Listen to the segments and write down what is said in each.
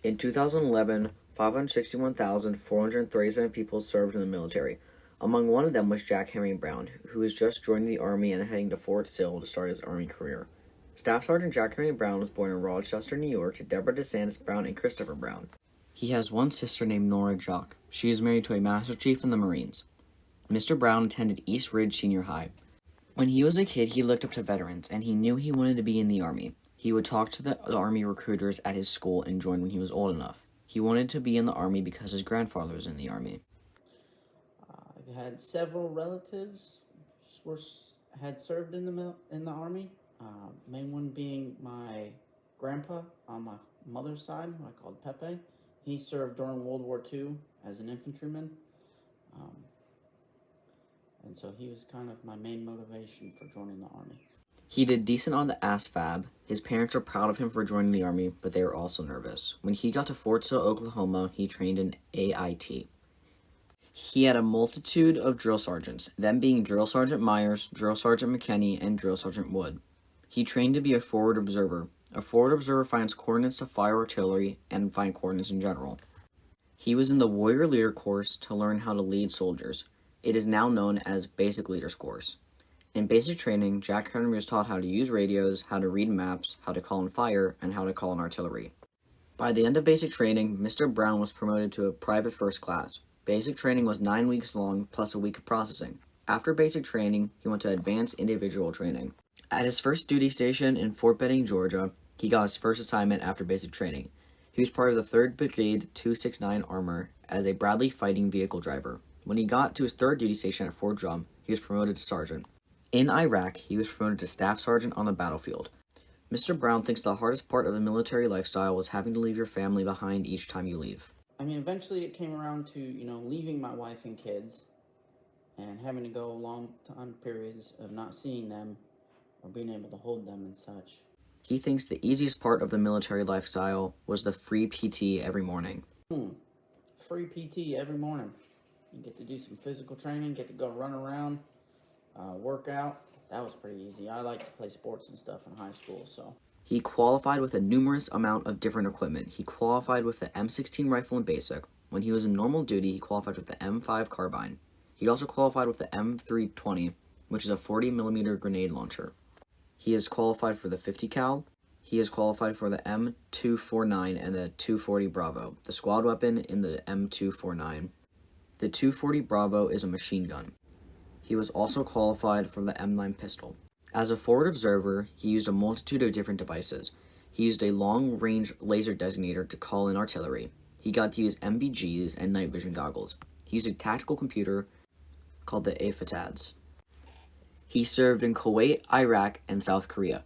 In 2011, 561,437 people served in the military. Among one of them was Jack Henry Brown, who was just joining the Army and heading to Fort Sill to start his Army career. Staff Sergeant Jack Henry Brown was born in Rochester, New York to Deborah DeSantis Brown and Christopher Brown. He has one sister named Nora Jock. She is married to a Master Chief in the Marines. Mr. Brown attended East Ridge Senior High. When he was a kid, he looked up to veterans, and he knew he wanted to be in the Army. He would talk to the Army recruiters at his school and join when he was old enough. He wanted to be in the Army because his grandfather was in the Army. I've had several relatives had served in the Army. Main one being my grandpa on my mother's side, who I called Pepe. He served during World War II as an infantryman. And so he was kind of my main motivation for joining the Army. He did decent on the ASVAB. His parents were proud of him for joining the Army, but they were also nervous. When he got to Fort Sill, Oklahoma, he trained in AIT. He had a multitude of drill sergeants, them being Drill Sergeant Myers, Drill Sergeant McKinney, and Drill Sergeant Wood. He trained to be a forward observer. A forward observer finds coordinates to fire artillery and find coordinates in general. He was in the Warrior Leader course to learn how to lead soldiers. It is now known as Basic Leaders course. In basic training, Jack Henry was taught how to use radios, how to read maps, how to call in fire, and how to call in artillery. By the end of basic training, Mr. Brown was promoted to a private first class. Basic training was 9 weeks long, plus a week of processing. After basic training, he went to advanced individual training. At his first duty station in Fort Benning, Georgia, he got his first assignment after basic training. He was part of the 3rd Brigade 269 Armor as a Bradley fighting vehicle driver. When he got to his 3rd duty station at Fort Drum, he was promoted to sergeant. In Iraq, he was promoted to staff sergeant on the battlefield. Mr. Brown thinks the hardest part of the military lifestyle was having to leave your family behind each time you leave. I mean, eventually it came around to, leaving my wife and kids and having to go long time periods of not seeing them or being able to hold them and such. He thinks the easiest part of the military lifestyle was the free PT every morning. Free PT every morning. You get to do some physical training, get to go run around, work out. That was pretty easy. I liked to play sports and stuff in high school, so. He qualified with a numerous amount of different equipment. He qualified with the M16 rifle in basic. When he was in normal duty, he qualified with the M5 carbine. He also qualified with the M320, which is a 40mm grenade launcher. He is qualified for the 50 cal. He is qualified for the M249 and the 240 Bravo, the squad weapon in the M249. The 240 Bravo is a machine gun. He was also qualified for the M9 pistol. As a forward observer, he used a multitude of different devices. He used a long-range laser designator to call in artillery. He got to use MVGs and night vision goggles. He used a tactical computer called the AFATADS. He served in Kuwait, Iraq, and South Korea.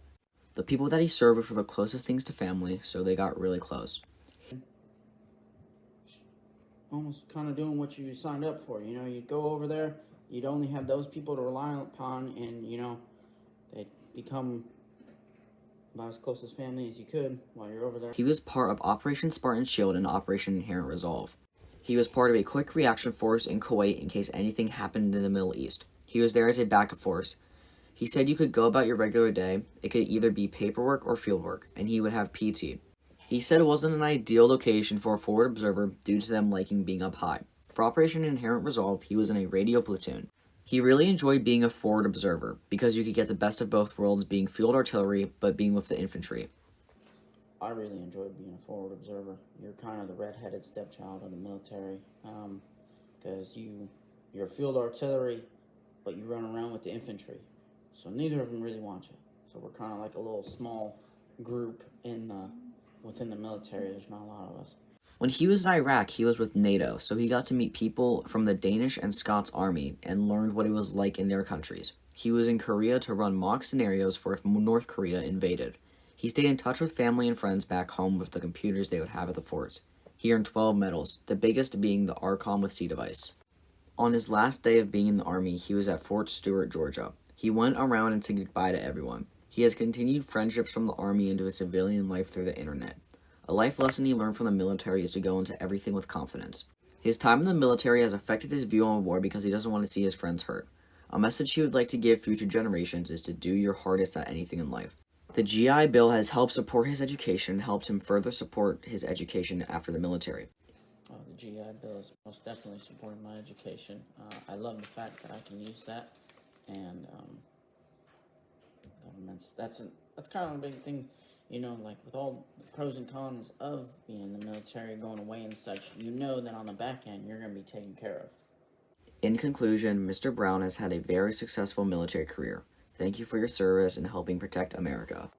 The people that he served were the closest things to family, so they got really close. Almost kind of doing what you signed up for. You'd go over there, you'd only have those people to rely upon, and, they'd become about as close as family as you could while you're over there. He was part of Operation Spartan Shield and Operation Inherent Resolve. He was part of a quick reaction force in Kuwait in case anything happened in the Middle East. He was there as a backup force. He said you could go about your regular day. It could either be paperwork or fieldwork, and he would have PT. He said it wasn't an ideal location for a forward observer due to them liking being up high. For Operation Inherent Resolve, he was in a radio platoon. He really enjoyed being a forward observer because you could get the best of both worlds, being field artillery but being with the infantry. I really enjoyed being a forward observer. You're kind of the red-headed stepchild of the military because you're field artillery, but you run around with the infantry. So neither of them really want you. So we're kind of like a little small group within the military. There's not a lot of us. When he was in Iraq, he was with NATO, so he got to meet people from the Danish and Scots army and learned what it was like in their countries. He was in Korea to run mock scenarios for if North Korea invaded. He stayed in touch with family and friends back home with the computers they would have at the forts. He earned 12 medals, the biggest being the ARCOM with C device. On his last day of being in the Army, he was at Fort Stewart, Georgia. He went around and said goodbye to everyone. He has continued friendships from the Army into his civilian life through the internet. A life lesson he learned from the military is to go into everything with confidence. His time in the military has affected his view on war because he doesn't want to see his friends hurt. A message he would like to give future generations is to do your hardest at anything in life. The GI Bill has helped support his education, helped him further support his education after the military. Oh, the GI Bill is most definitely supporting my education. I love the fact that I can use that, and governments. That's kind of a big thing, like with all the pros and cons of being in the military, going away and such. You know that on the back end you're going to be taken care of. In conclusion, Mr. Brown has had a very successful military career. Thank you for your service in helping protect America.